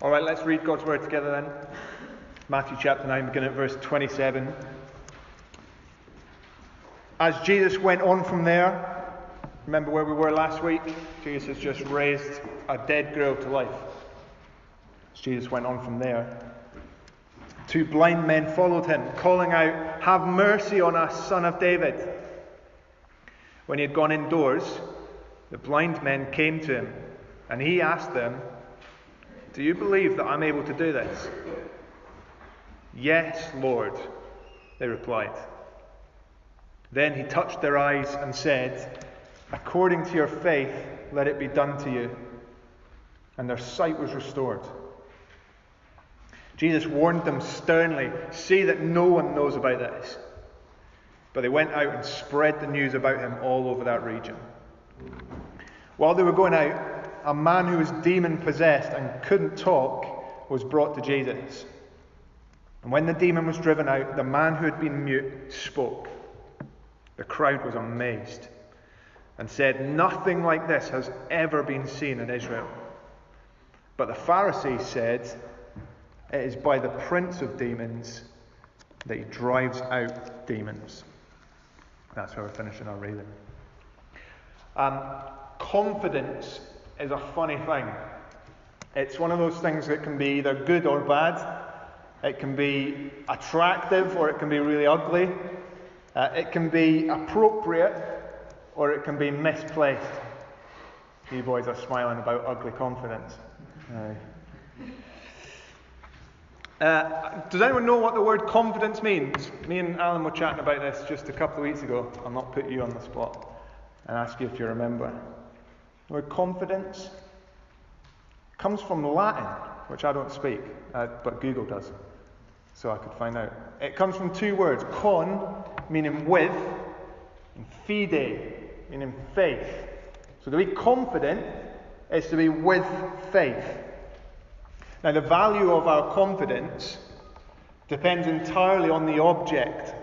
All right, let's read God's word together then. Matthew chapter 9, beginning at verse 27. As Jesus went on from there, remember where we were last week? Jesus has just raised a dead girl to life. As Jesus went on from there, 2 blind men followed him, calling out, "Have mercy on us, Son of David." When he had gone indoors, the blind men came to him, and he asked them, "Do you believe that I'm able to do this?" "Yes, Lord," they replied. Then he touched their eyes and said, "According to your faith, let it be done to you." And their sight was restored. Jesus warned them sternly, "See that no one knows about this." But they went out and spread the news about him all over that region. While they were going out, a man who was demon-possessed and couldn't talk was brought to Jesus. And when the demon was driven out, the man who had been mute spoke. The crowd was amazed and said, "Nothing like this has ever been seen in Israel." But the Pharisees said, "It is by the prince of demons that he drives out demons." That's where we're finishing our reading. Confidence is a funny thing. It's one of those things that can be either good or bad. It can be attractive or it can be really ugly. It can be appropriate or it can be misplaced. You boys are smiling about ugly confidence. Does anyone know what the word confidence means? Me and Alan were chatting about this just a couple of weeks ago. I'll not put you on the spot and ask you if you remember. The word confidence comes from Latin, which I don't speak, but Google does, so I could find out. It comes from 2 words, con, meaning with, and fide, meaning faith. So to be confident is to be with faith. Now, the value of our confidence depends entirely on the object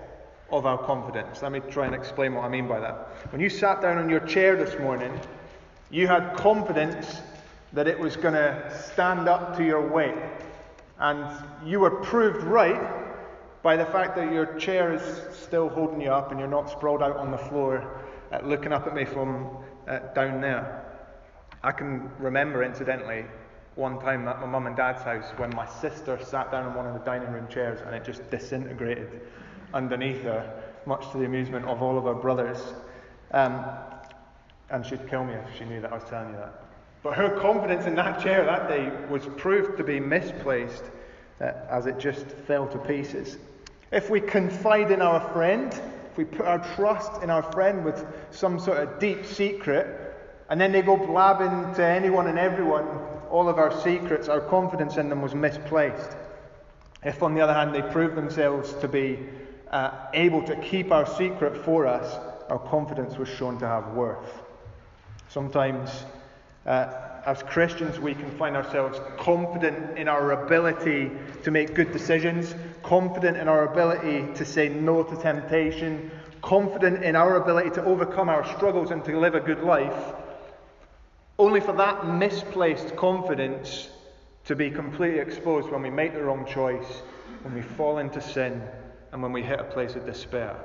of our confidence. Let me try and explain what I mean by that. When you sat down on your chair this morning, you had confidence that it was going to stand up to your weight. And you were proved right by the fact that your chair is still holding you up and you're not sprawled out on the floor looking up at me from down there. I can remember, incidentally, one time at my mum and dad's house when my sister sat down on one of the dining room chairs and it just disintegrated underneath her, much to the amusement of all of her brothers. And she'd kill me if she knew that I was telling you that. But her confidence in that chair that day was proved to be misplaced as it just fell to pieces. If we confide in our friend, if we put our trust in our friend with some sort of deep secret, and then they go blabbing to anyone and everyone all of our secrets, our confidence in them was misplaced. If, on the other hand, they prove themselves to be able to keep our secret for us, our confidence was shown to have worth. Sometimes, as Christians, we can find ourselves confident in our ability to make good decisions, confident in our ability to say no to temptation, confident in our ability to overcome our struggles and to live a good life, only for that misplaced confidence to be completely exposed when we make the wrong choice, when we fall into sin, and when we hit a place of despair.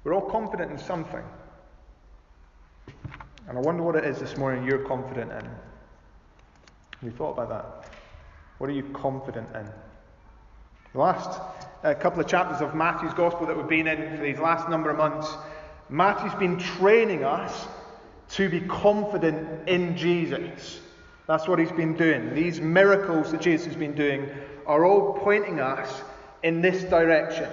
We're all confident in something. And I wonder what it is this morning you're confident in. Have you thought about that? What are you confident in? The last couple of chapters of Matthew's Gospel that we've been in for these last number of months, Matthew's been training us to be confident in Jesus. That's what he's been doing. These miracles that Jesus has been doing are all pointing us in this direction.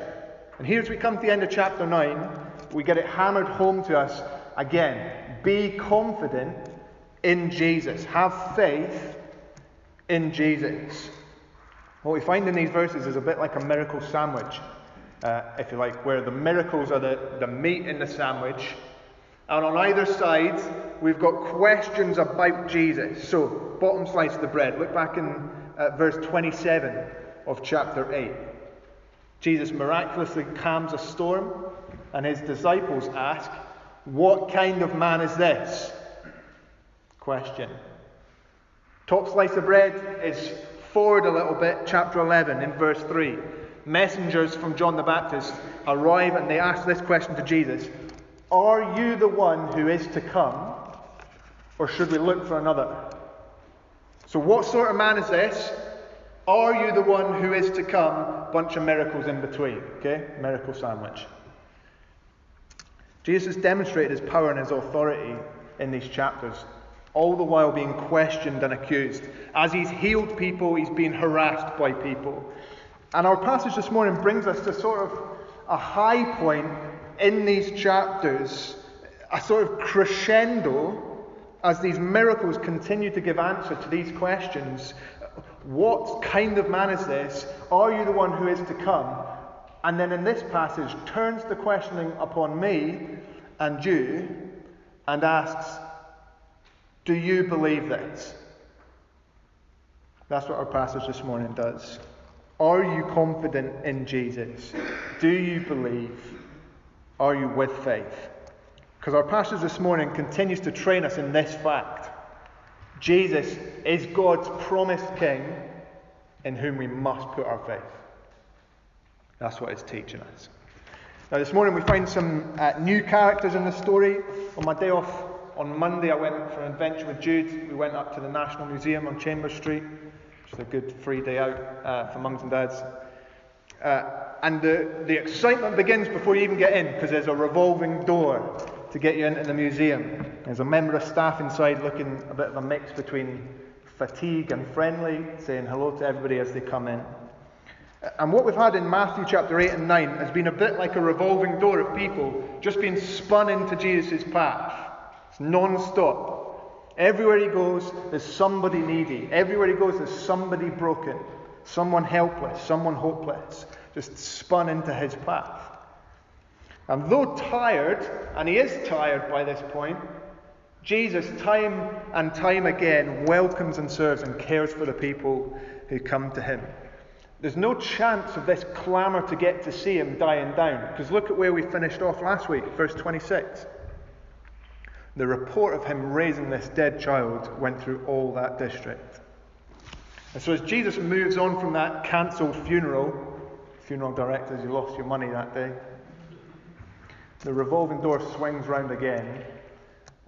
And here as we come to the end of chapter 9, we get it hammered home to us again. Be confident in Jesus. Have faith in Jesus. What we find in these verses is a bit like a miracle sandwich, if you like, where the miracles are the meat in the sandwich. And on either side, we've got questions about Jesus. So, bottom slice of the bread. Look back in verse 27 of chapter 8. Jesus miraculously calms a storm, and his disciples ask, "What kind of man is this?" Question. Top slice of bread is forward a little bit, chapter 11, in verse 3. Messengers from John the Baptist arrive and they ask this question to Jesus: "Are you the one who is to come, or should we look for another?" So what sort of man is this? Are you the one who is to come? Bunch of miracles in between. Okay? Miracle sandwich. Jesus has demonstrated his power and his authority in these chapters, all the while being questioned and accused. As he's healed people, he's been harassed by people. And our passage this morning brings us to sort of a high point in these chapters, a sort of crescendo, as these miracles continue to give answer to these questions. What kind of man is this? Are you the one who is to come? And then in this passage turns the questioning upon me and you and asks, do you believe this? That's what our passage this morning does. Are you confident in Jesus? Do you believe? Are you with faith? Because our passage this morning continues to train us in this fact. Jesus is God's promised King in whom we must put our faith. That's what it's teaching us. Now this morning we find some new characters in the story. On my day off on Monday I went for an adventure with Jude. We went up to the National Museum on Chambers Street, which is a good free day out for mums and dads. And the excitement begins before you even get in, because there's a revolving door to get you into the museum. There's a member of staff inside looking a bit of a mix between fatigue and friendly, saying hello to everybody as they come in. And what we've had in Matthew chapter 8 and 9 has been a bit like a revolving door of people just being spun into Jesus' path. It's non-stop. Everywhere he goes, there's somebody needy. Everywhere he goes, there's somebody broken. Someone helpless, someone hopeless. Just spun into his path. And though tired, and he is tired by this point, Jesus time and time again welcomes and serves and cares for the people who come to him. There's no chance of this clamour to get to see him dying down, because look at where we finished off last week, verse 26. The report of him raising this dead child went through all that district. And so as Jesus moves on from that cancelled funeral directors, you lost your money that day, the revolving door swings round again,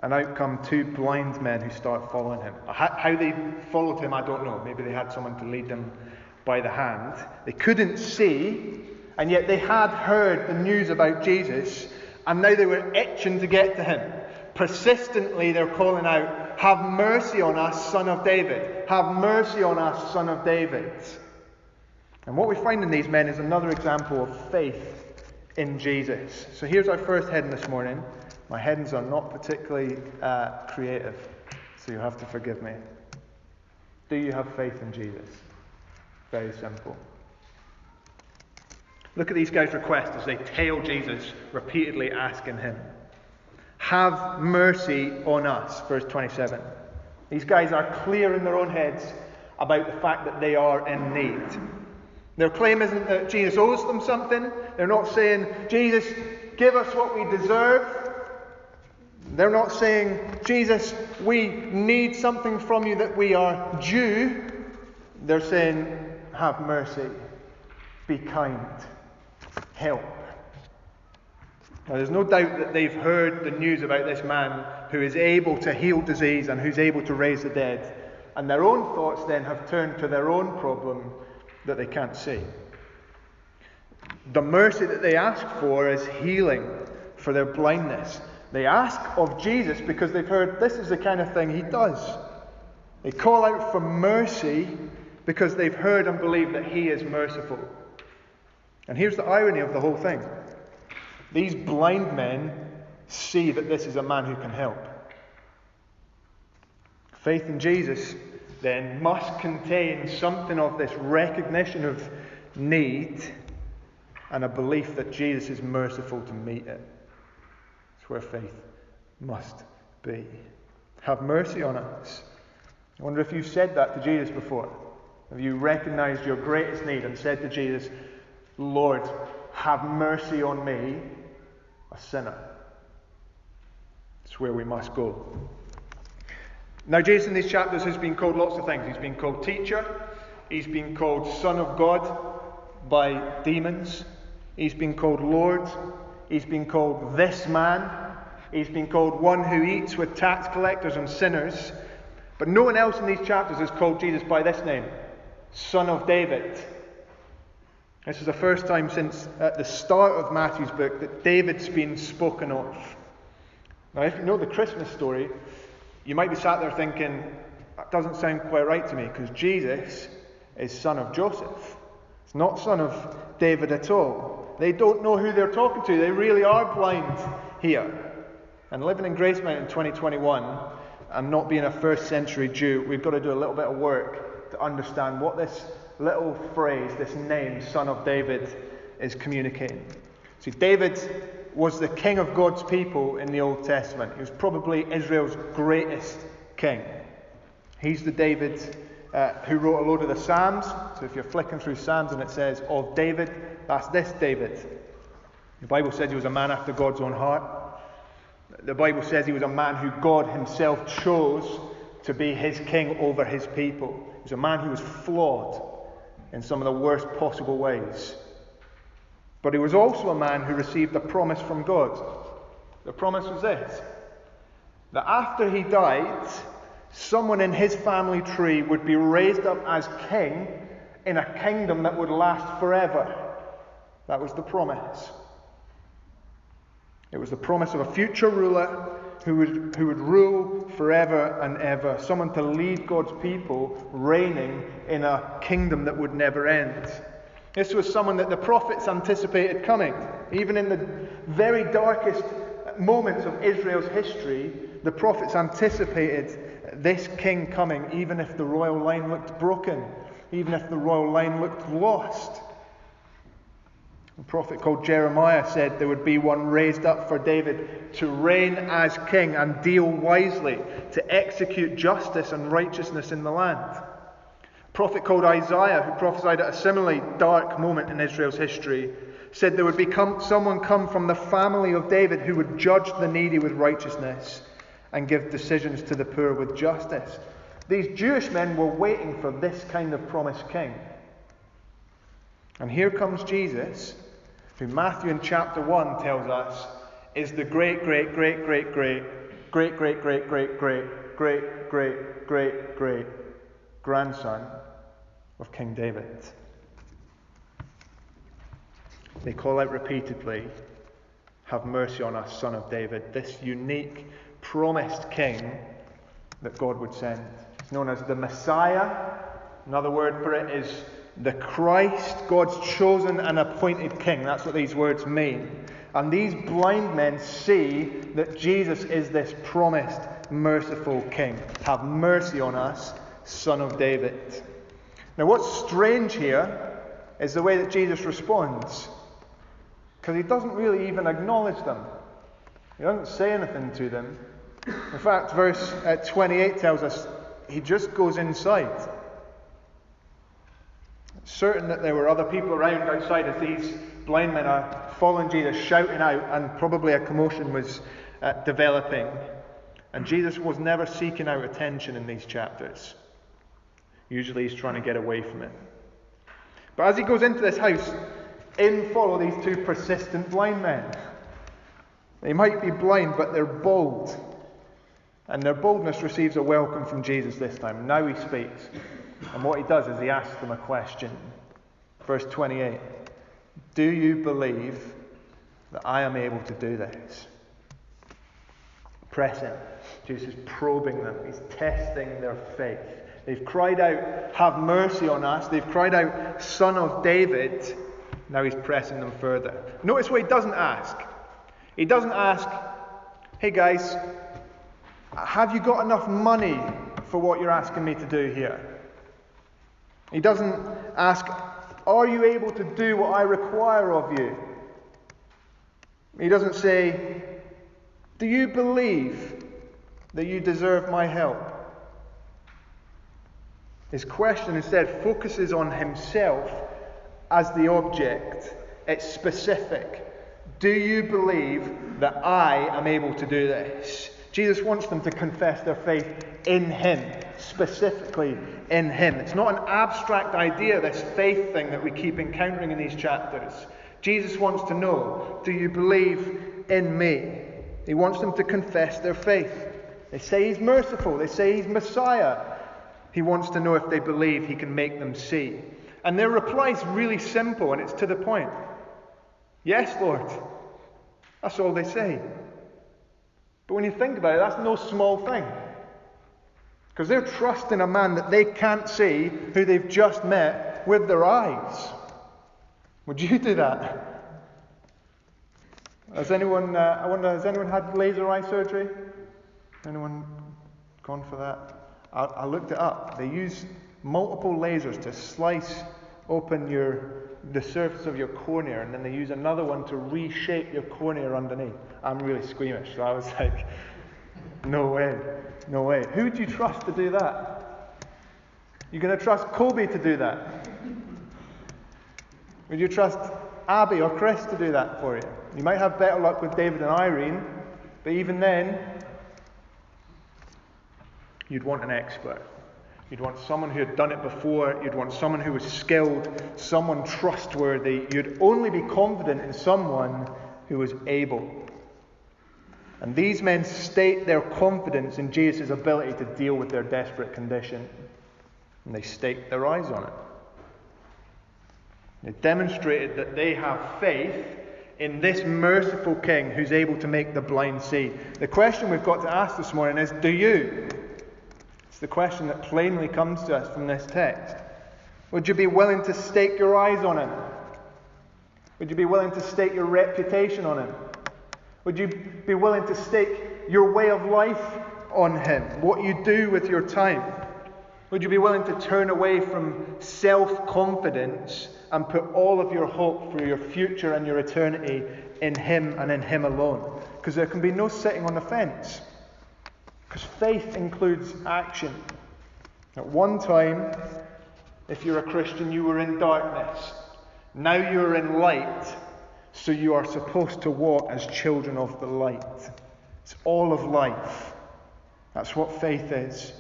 and out come two blind men who start following him. How they followed him, I don't know. Maybe they had someone to lead them by the hand. They couldn't see, and yet they had heard the news about Jesus, and now they were itching to get to him. Persistently, they're calling out, "Have mercy on us, Son of David. Have mercy on us, Son of David." And what we find in these men is another example of faith in Jesus. So here's our first heading this morning. My headings are not particularly creative, so you'll have to forgive me. Do you have faith in Jesus? Very simple. Look at these guys' requests as they tail Jesus, repeatedly asking him, "Have mercy on us," verse 27. These guys are clear in their own heads about the fact that they are in need. Their claim isn't that Jesus owes them something. They're not saying, "Jesus, give us what we deserve." They're not saying, "Jesus, we need something from you that we are due." They're saying, "Have mercy, be kind, help." Now, there's no doubt that they've heard the news about this man who is able to heal disease and who's able to raise the dead. And their own thoughts then have turned to their own problem that they can't see. The mercy that they ask for is healing for their blindness. They ask of Jesus because they've heard this is the kind of thing he does. They call out for mercy because they've heard and believe that he is merciful. And here's the irony of the whole thing. These blind men see that this is a man who can help. Faith in Jesus, then, must contain something of this recognition of need and a belief that Jesus is merciful to meet it. It's where faith must be. Have mercy on us. I wonder if you've said that to Jesus before. Have you recognized your greatest need and said to Jesus, "Lord, have mercy on me, a sinner"? It's where we must go. Now, Jesus in these chapters has been called lots of things. He's been called teacher. He's been called Son of God by demons. He's been called Lord. He's been called this man. He's been called one who eats with tax collectors and sinners. But no one else in these chapters has called Jesus by this name, Son of David. This is the first time since at the start of Matthew's book that David's been spoken of. Now, if you know the Christmas story, you might be sat there thinking, that doesn't sound quite right to me, because Jesus is son of Joseph. It's not son of David at all. They don't know who they're talking to. They really are blind here. And living in Gracemount in 2021, and not being a first century Jew, we've got to do a little bit of work to understand what this little phrase, this name, Son of David, is communicating. See, David was the king of God's people in the Old Testament. He was probably Israel's greatest king. He's the David who wrote a load of the Psalms. So if you're flicking through Psalms and it says, of David, that's this David. The Bible says he was a man after God's own heart. The Bible says he was a man who God himself chose to be his king over his people. He was a man who was flawed in some of the worst possible ways. But he was also a man who received a promise from God. The promise was this: that after he died, someone in his family tree would be raised up as king in a kingdom that would last forever. That was the promise. It was the promise of a future ruler who would rule forever and ever. Someone to lead God's people, reigning in a kingdom that would never end. This was someone that the prophets anticipated coming. Even in the very darkest moments of Israel's history, the prophets anticipated this king coming, even if the royal line looked broken, even if the royal line looked lost. A prophet called Jeremiah said there would be one raised up for David to reign as king and deal wisely, to execute justice and righteousness in the land. A prophet called Isaiah, who prophesied at a similarly dark moment in Israel's history, said there would be someone come from the family of David who would judge the needy with righteousness and give decisions to the poor with justice. These Jewish men were waiting for this kind of promised king. And here comes Jesus, who Matthew in chapter 1 tells us is the great grandson of King David. They call out repeatedly, "Have mercy on us, Son of David," this unique, promised king that God would send. It's known as the Messiah. Another word for it is the Christ, God's chosen and appointed king. That's what these words mean. And these blind men see that Jesus is this promised, merciful king. Have mercy on us, Son of David. Now, what's strange here is the way that Jesus responds. Because he doesn't really even acknowledge them. He doesn't say anything to them. In fact, verse 28 tells us he just goes inside. It's certain that there were other people around outside as these blind men are following Jesus, shouting out, and probably a commotion was developing. And Jesus was never seeking out attention in these chapters. Usually he's trying to get away from it. But as he goes into this house, in follow these two persistent blind men. They might be blind, but they're bold. And their boldness receives a welcome from Jesus this time. Now he speaks. And what he does is he asks them a question. Verse 28. Do you believe that I am able to do this? Pressing. Jesus is probing them. He's testing their faith. They've cried out, "Have mercy on us." They've cried out, "Son of David." Now he's pressing them further. Notice what he doesn't ask. He doesn't ask, "Hey guys, have you got enough money for what you're asking me to do here?" He doesn't ask, "Are you able to do what I require of you?" He doesn't say, "Do you believe that you deserve my help?" His question instead focuses on himself as the object. It's specific. Do you believe that I am able to do this? Jesus wants them to confess their faith in him, specifically in him. It's not an abstract idea, this faith thing that we keep encountering in these chapters. Jesus wants to know, do you believe in me? He wants them to confess their faith. They say he's merciful. They say he's Messiah. He wants to know if they believe he can make them see. And their reply is really simple and it's to the point. Yes, Lord. That's all they say. But when you think about it, that's no small thing. Because they're trusting a man that they can't see, who they've just met, with their eyes. Would you do that? Has anyone had laser eye surgery? Anyone gone for that? I looked it up. They use multiple lasers to slice open the surface of your cornea, and then they use another one to reshape your cornea underneath. I'm really squeamish, so I was like, no way. Who would you trust to do that? You're going to trust Kobe to do that? Would you trust Abby or Chris to do that for you? You might have better luck with David and Irene, but even then, you'd want an expert. You'd want someone who had done it before. You'd want someone who was skilled, someone trustworthy. You'd only be confident in someone who was able. And these men state their confidence in Jesus' ability to deal with their desperate condition. And they stake their eyes on it. They demonstrated that they have faith in this merciful King who's able to make the blind see. The question we've got to ask this morning is, do you? It's the question that plainly comes to us from this text. Would you be willing to stake your eyes on him? Would you be willing to stake your reputation on him? Would you be willing to stake your way of life on him? What you do with your time? Would you be willing to turn away from self-confidence and put all of your hope for your future and your eternity in him and in him alone? Because there can be no sitting on the fence. Because faith includes action. At one time, if you're a Christian, you were in darkness. Now you're in light, so you are supposed to walk as children of the light. It's all of life. That's what faith is.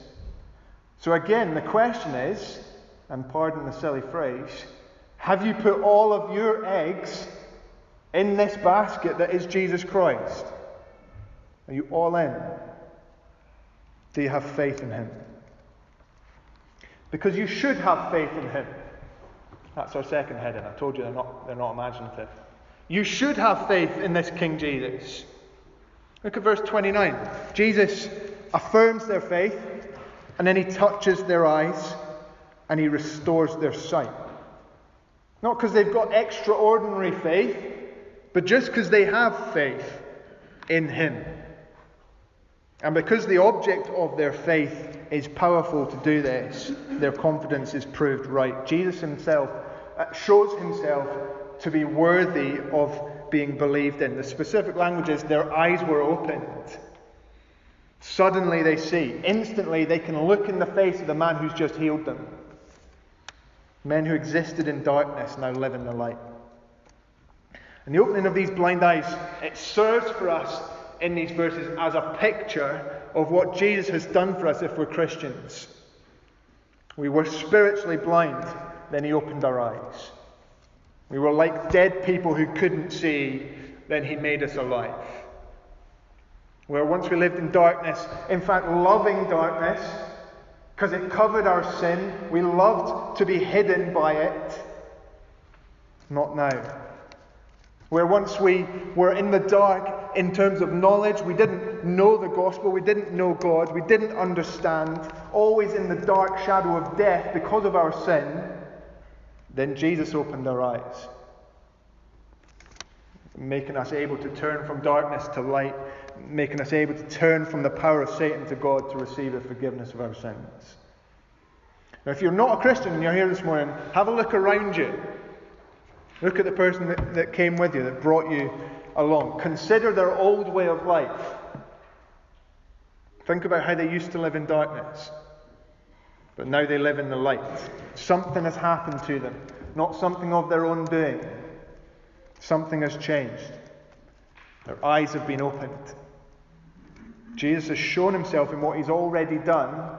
So again, the question is, and pardon the silly phrase, have you put all of your eggs in this basket that is Jesus Christ? Are you all in? Do you have faith in him? Because you should have faith in him. That's our second heading. I told you they're not imaginative. You should have faith in this King Jesus. Look at verse 29. Jesus affirms their faith, and then he touches their eyes, and he restores their sight. Not because they've got extraordinary faith, but just because they have faith in him. And because the object of their faith is powerful to do this, their confidence is proved right. Jesus himself shows himself to be worthy of being believed in. The specific language is their eyes were opened. Suddenly they see. Instantly they can look in the face of the man who's just healed them. Men who existed in darkness now live in the light. And the opening of these blind eyes, it serves for us in these verses as a picture of what Jesus has done for us if we're Christians. We were spiritually blind, then he opened our eyes. We were like dead people who couldn't see, then he made us alive. Where once we lived in darkness, in fact loving darkness, because it covered our sin, we loved to be hidden by it. Not now. Where once we were in the dark in terms of knowledge, we didn't know the gospel, we didn't know God, we didn't understand, always in the dark shadow of death because of our sin, then Jesus opened our eyes, making us able to turn from darkness to light, making us able to turn from the power of Satan to God to receive the forgiveness of our sins. Now, if you're not a Christian and you're here this morning, have a look around you. Look at the person that came with you, that brought you along. Consider their old way of life. Think about how they used to live in darkness, but now they live in the light. Something has happened to them, not something of their own doing. Something has changed. Their eyes have been opened. Jesus has shown himself in what he's already done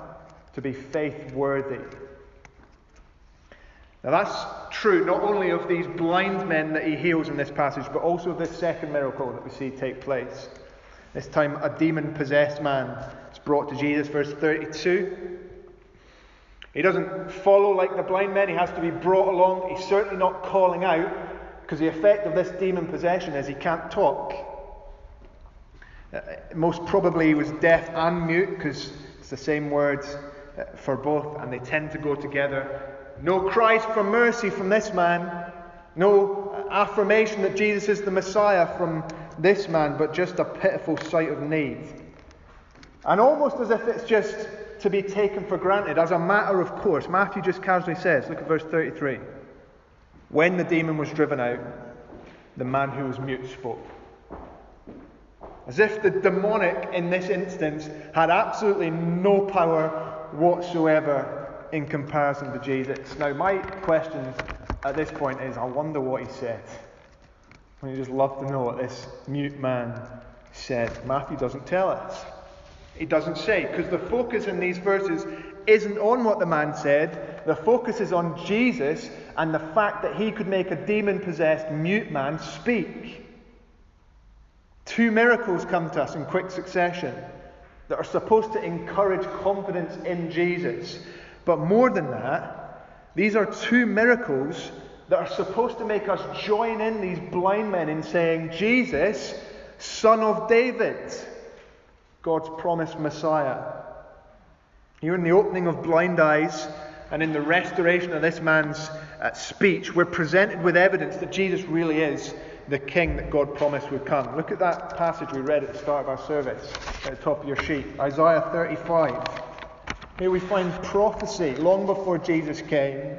to be faith-worthy. Now that's true not only of these blind men that he heals in this passage, but also of this second miracle that we see take place. This time a demon-possessed man is brought to Jesus, verse 32. He doesn't follow like the blind men, he has to be brought along. He's certainly not calling out, because the effect of this demon possession is he can't talk. Most probably he was deaf and mute, because it's the same words for both, and they tend to go together. No cries for mercy from this man, no affirmation that Jesus is the Messiah from this man, but just a pitiful sight of need. And almost as if it's just to be taken for granted, as a matter of course. Matthew just casually says, look at verse 33. When the demon was driven out, the man who was mute spoke. As if the demonic in this instance had absolutely no power whatsoever in comparison to Jesus. Now my question at this point is, I wonder what he said. I just love to know what this mute man said. Matthew doesn't tell us. He doesn't say, because the focus in these verses isn't on what the man said. The focus is on Jesus and the fact that he could make a demon-possessed mute man speak. Two miracles come to us in quick succession that are supposed to encourage confidence in Jesus. But more than that, these are two miracles that are supposed to make us join in these blind men in saying, Jesus, Son of David, God's promised Messiah. Here in the opening of blind eyes and in the restoration of this man's speech, we're presented with evidence that Jesus really is the King that God promised would come. Look at that passage we read at the start of our service, at the top of your sheet, Isaiah 35. Here we find prophecy long before Jesus came,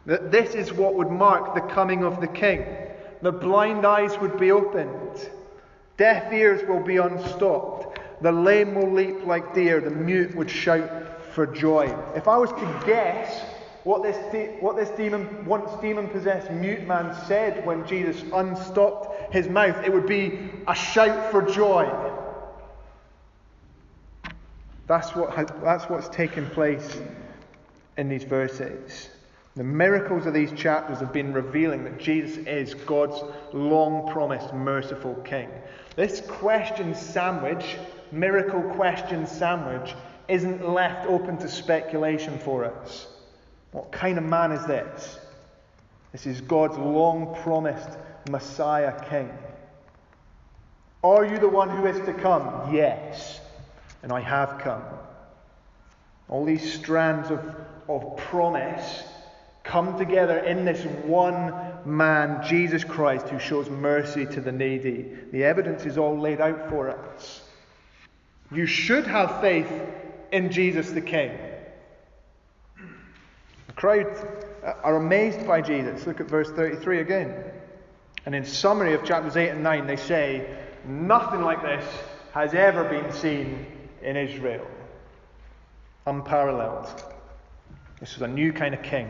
that this is what would mark the coming of the King. The blind eyes would be opened, deaf ears will be unstopped, the lame will leap like deer, the mute would shout for joy. If I was to guess what this once demon-possessed mute man said when Jesus unstopped his mouth, it would be a shout for joy. That's what's taken place in these verses. The miracles of these chapters have been revealing that Jesus is God's long-promised merciful King. This question sandwich, miracle question sandwich, isn't left open to speculation for us. What kind of man is this? This is God's long-promised Messiah King. Are you the one who is to come? Yes, and I have come. All these strands of promise come together in this one man, Jesus Christ, who shows mercy to the needy. The evidence is all laid out for us. You should have faith in Jesus the King. The crowd are amazed by Jesus. Look at verse 33 again. And in summary of chapters 8 and 9, they say, nothing like this has ever been seen in Israel. Unparalleled. This is a new kind of king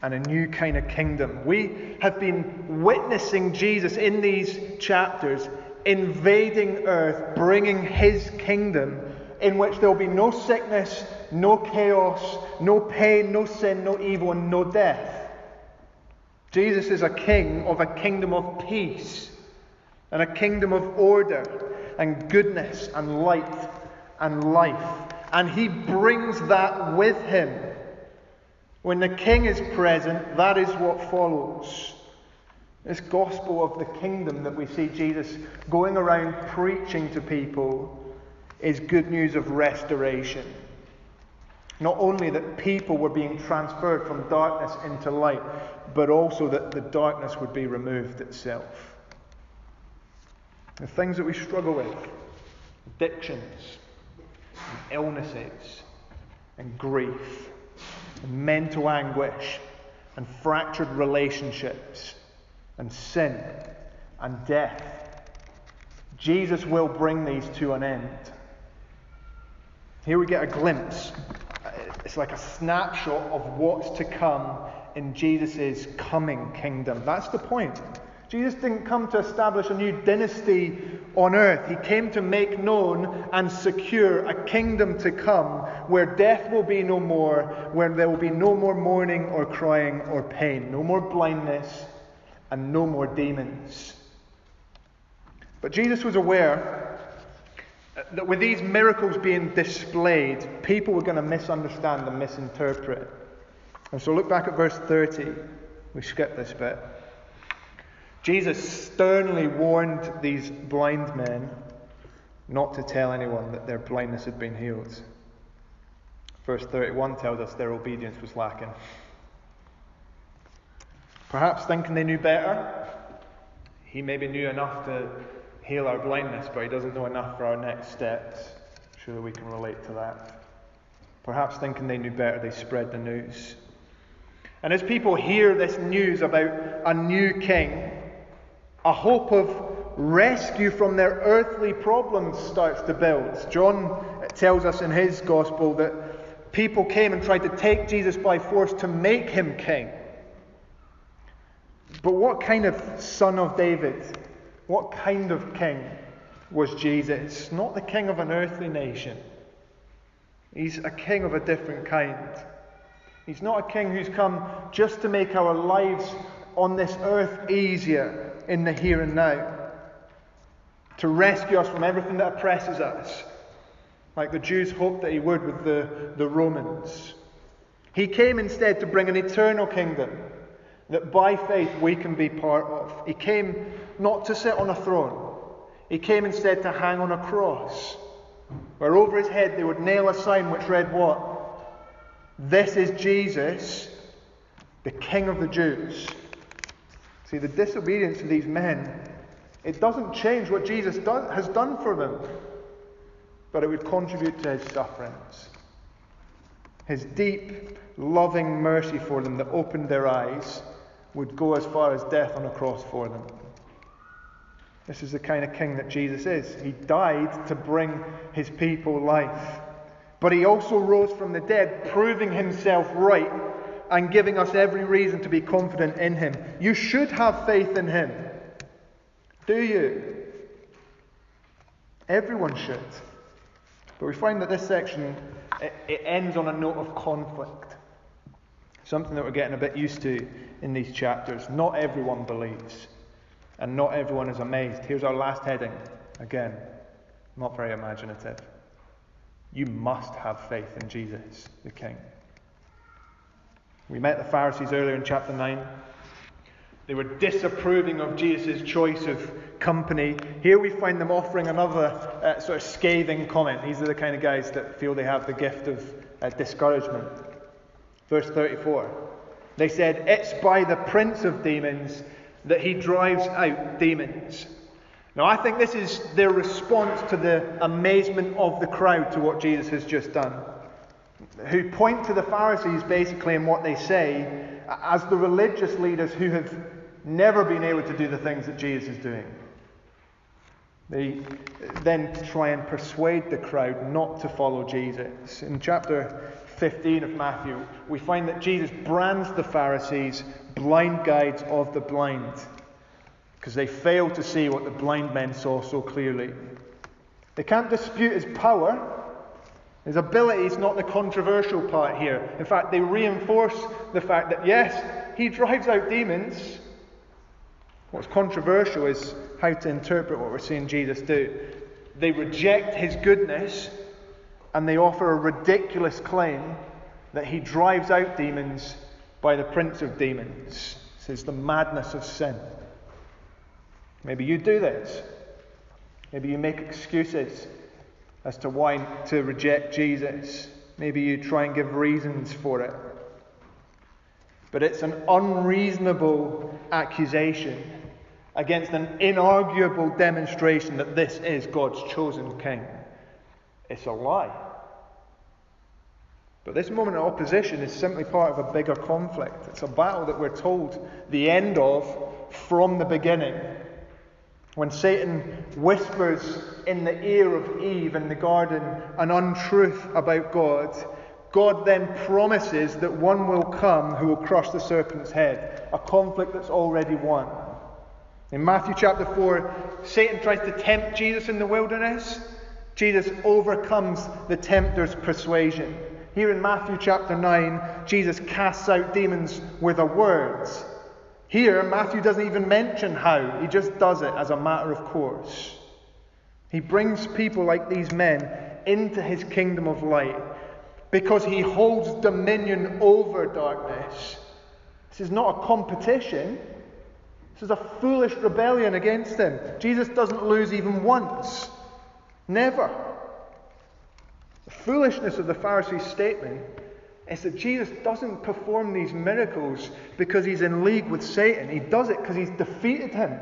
and a new kind of kingdom. We have been witnessing Jesus in these chapters invading earth, bringing his kingdom in which there will be no sickness, no chaos, no pain, no sin, no evil, and no death. Jesus is a king of a kingdom of peace and a kingdom of order and goodness and light and life. And he brings that with him. When the king is present, that is what follows. This gospel of the kingdom that we see Jesus going around preaching to people is good news of restoration. Not only that people were being transferred from darkness into light, but also that the darkness would be removed itself. The things that we struggle with, addictions, and illnesses, and grief, and mental anguish, and fractured relationships, and sin, and death. Jesus will bring these to an end. Here we get a glimpse. It's like a snapshot of what's to come in Jesus' coming kingdom. That's the point. Jesus didn't come to establish a new dynasty on earth. He came to make known and secure a kingdom to come where death will be no more, where there will be no more mourning or crying or pain, no more blindness and no more demons. But Jesus was aware that with these miracles being displayed, people were going to misunderstand and misinterpret. And so look back at verse 30. We skipped this bit. Jesus sternly warned these blind men not to tell anyone that their blindness had been healed. Verse 31 tells us their obedience was lacking. Perhaps thinking they knew better. He maybe knew enough to heal our blindness, but he doesn't know enough for our next steps. Surely we can relate to that. Perhaps thinking they knew better, they spread the news. And as people hear this news about a new king, a hope of rescue from their earthly problems starts to build. John tells us in his gospel that people came and tried to take Jesus by force to make him king. But what kind of son of David, what kind of king was Jesus? Not the king of an earthly nation. He's a king of a different kind. He's not a king who's come just to make our lives on this earth easier in the here and now, to rescue us from everything that oppresses us, like the Jews hoped that he would with the Romans. He came instead to bring an eternal kingdom that by faith we can be part of. He came not to sit on a throne. He came instead to hang on a cross, where over his head they would nail a sign which read what? This is Jesus, the King of the Jews. See, the disobedience of these men, it doesn't change what Jesus has done for them, but it would contribute to his sufferings. His deep, loving mercy for them that opened their eyes would go as far as death on a cross for them. This is the kind of king that Jesus is. He died to bring his people life. But he also rose from the dead, proving himself right and giving us every reason to be confident in him. You should have faith in him. Do you? Everyone should. But we find that this section, it ends on a note of conflict. Something that we're getting a bit used to in these chapters. Not everyone believes. And not everyone is amazed. Here's our last heading. Again, not very imaginative. You must have faith in Jesus, the King. We met the Pharisees earlier in chapter 9. They were disapproving of Jesus' choice of company. Here we find them offering another sort of scathing comment. These are the kind of guys that feel they have the gift of discouragement. Verse 34. They said, "It's by the prince of demons that he drives out demons." Now I think this is their response to the amazement of the crowd to what Jesus has just done, who point to the Pharisees basically in what they say as the religious leaders who have never been able to do the things that Jesus is doing. They then try and persuade the crowd not to follow Jesus. In chapter 15 of Matthew, we find that Jesus brands the Pharisees blind guides of the blind, because they fail to see what the blind men saw so clearly. They can't dispute his power. His ability is not the controversial part here. In fact, they reinforce the fact that, yes, he drives out demons. What's controversial is how to interpret what we're seeing Jesus do. They reject his goodness, and they offer a ridiculous claim that he drives out demons by the prince of demons. This is the madness of sin. Maybe you do this. Maybe you make excuses as to why to reject Jesus. Maybe you try and give reasons for it. But it's an unreasonable accusation against an inarguable demonstration that this is God's chosen king. It's a lie. But this moment of opposition is simply part of a bigger conflict. It's a battle that we're told the end of from the beginning. When Satan whispers in the ear of Eve in the garden an untruth about God, God then promises that one will come who will crush the serpent's head, a conflict that's already won. In Matthew chapter 4, Satan tries to tempt Jesus in the wilderness. Jesus overcomes the tempter's persuasion. Here in Matthew chapter 9, Jesus casts out demons with a word. Here, Matthew doesn't even mention how. He just does it as a matter of course. He brings people like these men into his kingdom of light because he holds dominion over darkness. This is not a competition. This is a foolish rebellion against him. Jesus doesn't lose even once. Never. The foolishness of the Pharisees' statement is that Jesus doesn't perform these miracles because he's in league with Satan. He does it because he's defeated him.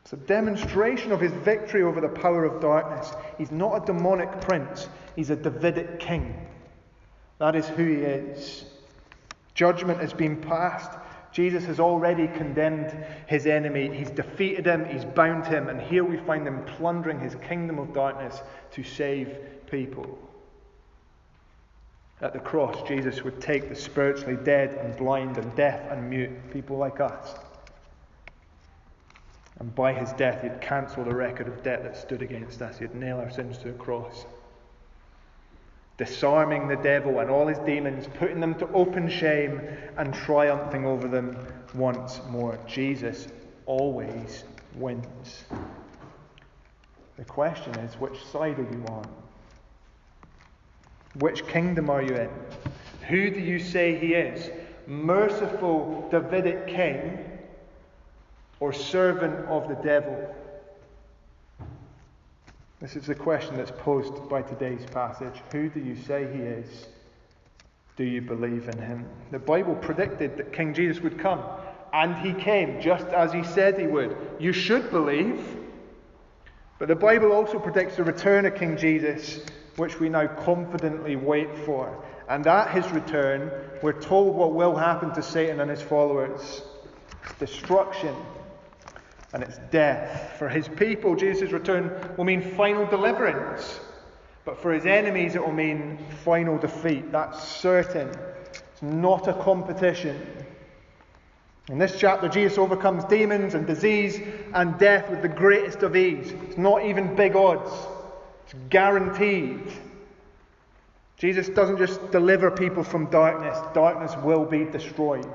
It's a demonstration of his victory over the power of darkness. He's not a demonic prince. He's a Davidic king. That is who he is. Judgment has been passed. Jesus has already condemned his enemy. He's defeated him. He's bound him. And here we find him plundering his kingdom of darkness to save people. At the cross, Jesus would take the spiritually dead and blind and deaf and mute, people like us. And by his death, he'd cancel the record of debt that stood against us. He'd nail our sins to a cross. Disarming the devil and all his demons, putting them to open shame and triumphing over them once more. Jesus always wins. The question is, which side are you on? Which kingdom are you in? Who do you say he is? Merciful Davidic king or servant of the devil? This is the question that's posed by today's passage. Who do you say he is? Do you believe in him? The Bible predicted that King Jesus would come, and he came just as he said he would. You should believe. But the Bible also predicts the return of King Jesus, which we now confidently wait for. And at his return, we're told what will happen to Satan and his followers. It's destruction. And it's death. For his people, Jesus' return will mean final deliverance. But for his enemies, it will mean final defeat. That's certain. It's not a competition. In this chapter, Jesus overcomes demons and disease and death with the greatest of ease. It's not even big odds. It's guaranteed. Jesus doesn't just deliver people from darkness. Darkness will be destroyed.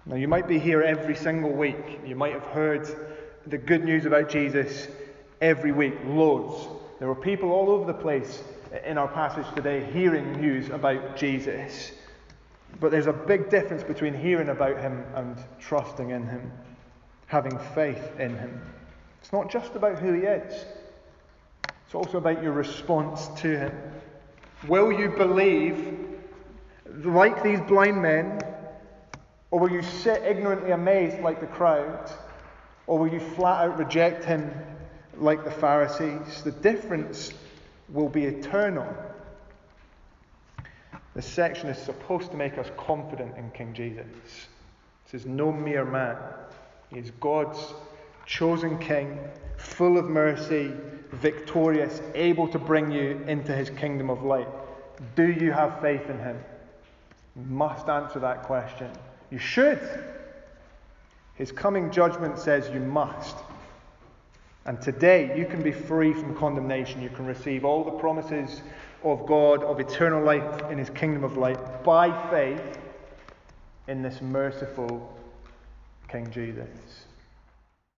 Now, you might be here every single week. You might have heard the good news about Jesus every week, loads. There were people all over the place in our passage today hearing news about Jesus. But there's a big difference between hearing about him and trusting in him, having faith in him. It's not just about who he is. It's also about your response to him. Will you believe, like these blind men, or will you sit ignorantly amazed like the crowd? Or will you flat out reject him like the Pharisees? The difference will be eternal. This section is supposed to make us confident in King Jesus. This is no mere man. He is God's chosen king, full of mercy, victorious, able to bring you into his kingdom of light. Do you have faith in him? You must answer that question. You should. His coming judgment says you must. And today you can be free from condemnation. You can receive all the promises of God, of eternal life in his kingdom of light, by faith in this merciful King Jesus.